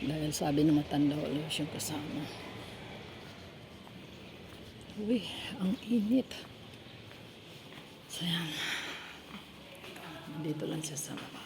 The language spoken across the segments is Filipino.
Dahil sabi ng matanda wala siyang kasama. Uy, ang init. Sayang. Dito lang siya sa baba.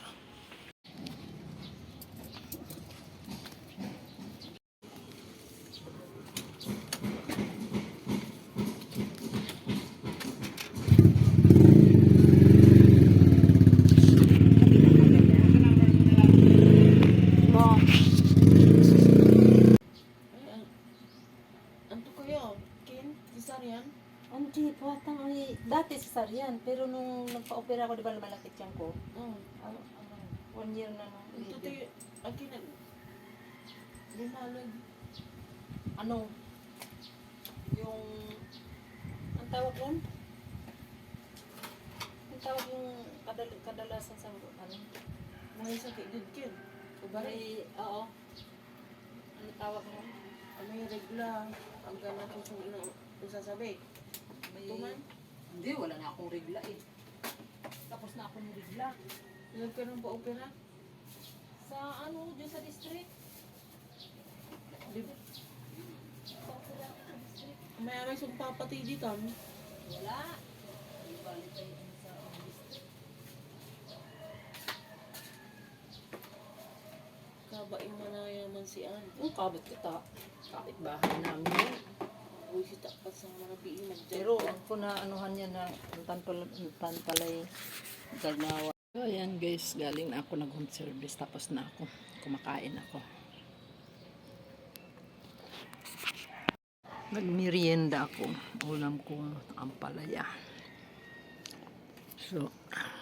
Anto kayo? Kin? Cesarean? Hindi, patang ay dati cesarean, pero nung nagpa-opera ako, di ba malakit yan ko? Oo. 1 year na nung Anto delivery. tayo, akin na, bumalag. Ano? Yung, ang tawag nun? Ang tawag yung kadalasan sa, ano? May sakit din kin. Ubari. Oo. Ano tawag nun? May regla. Ang gana ko kung sasabi. May, Tuman? hindi, wala na akong regla eh. Tapos na akong regla. Ilag ka nang pa-opera? Sa ano, dyan sa district. Di ba? Pa-opera ako sa district. May aray sa papatay dito. Wala. Hindi balik kayo dun sa district. Kabaing manayaman si Ann. Ang kabit kita. Kapit bahay namin. Uy, si tapat sa marabiing nagdyan. Pero ako na anuhan niya na tanpalay gagnawa. So ayan guys, galing na ako nag home service tapos na ako. Kumakain ako. Nagmerienda ako. Ulam ko ang palaya. So,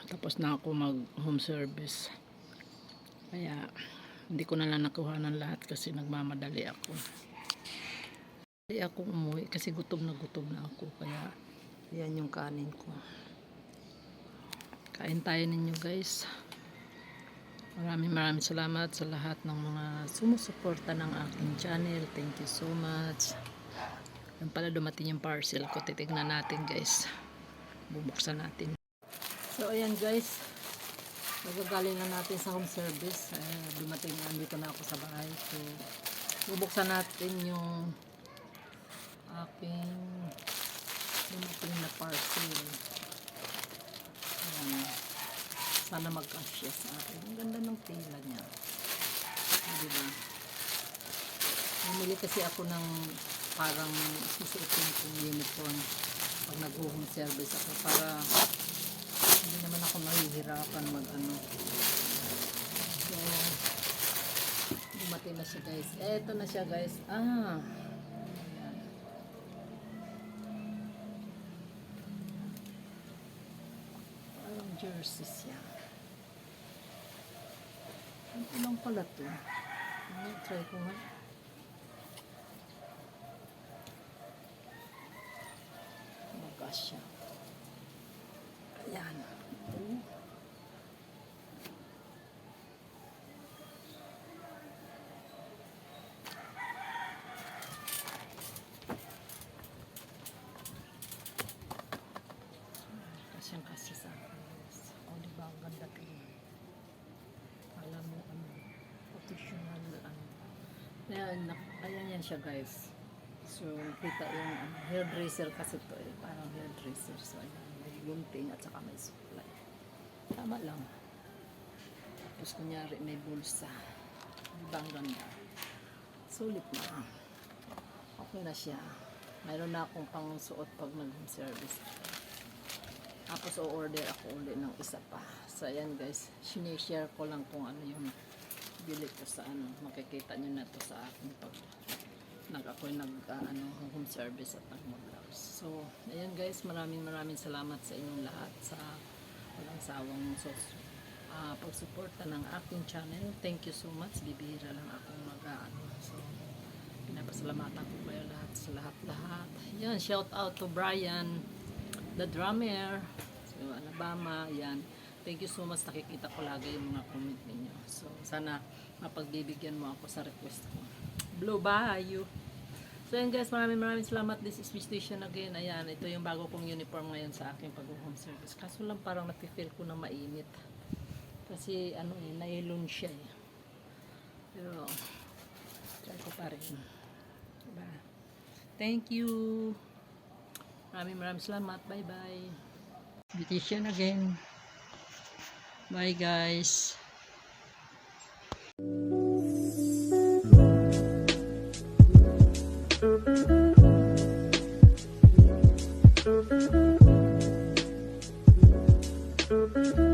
tapos na ako mag home service. Kaya hindi ko na lang nakuha ng lahat kasi nagmamadali ako. Hindi ako umuwi kasi gutom na ako. Kaya yan yung kanin ko. Kain tayo ninyo guys. Maraming salamat sa lahat ng mga sumusuporta ng aking channel. Thank you so much. Yan pala dumating yung parcel ko. Titignan natin guys. Bubuksan natin. So ayan guys. Magagaling na natin sa home service. Dumating na. Dito na ako sa bahay. So bubuksan natin yung aking dumating na parcel. Ayan. Sana mag-cash sa akin. Ang ganda ng tela niya. Diba? Bumili kasi ako ng parang susuotin kong uniform pag nag-home service ako para hindi naman ako mahihirapan mag-ano. So, dumating na siya guys. Eto na siya guys. Ayan. Parang jersey siya. Ang ilang pala to. Try ko nga. Magkasya. Ayan. Kasyang kasi sa akin. O diba ang ganda tingnan. Alam mo ano. Professional ano. Ayan yan siya guys. So kita yung hairdresser kasi to eh. Parang hairdresser. So ayan. May gunting at saka may supply. Tama lang. Tapos kunyari may bulsa. Diba ang ganda. Sulit na. Okay na siya. Mayroon na akong pang suot pag nag-home service. Tapos o-order ako ulit ng isa pa. So ayan guys. Sinishare ko lang kung ano yung bili ko sa ano. Makikita nyo na to sa akin pag ako'y home service at nag-vlogs. So, ayan guys, maraming salamat sa inyong lahat sa walang sawang pagsuporta ng aking channel. Thank you so much. Bibihira lang akong So, pinapasalamatan ko kayo lahat sa lahat. Yan, shout out to Brian, the drummer, so, Alabama, yan. Thank you so much. Nakikita ko lagi yung mga comment ninyo. So, sana mapagbibigyan mo ako sa request ko. Blue Bayou. So yun guys, maraming salamat. This is Miss Station again. Ayan, ito yung bago kong uniform ngayon sa aking pag-home service. Kaso lang parang napifeel ko na mainit. Kasi ano nylon siya eh. Pero pa rin. Diba? Thank you. Maraming salamat. Bye-bye. Beautician again. Bye guys. Thank you.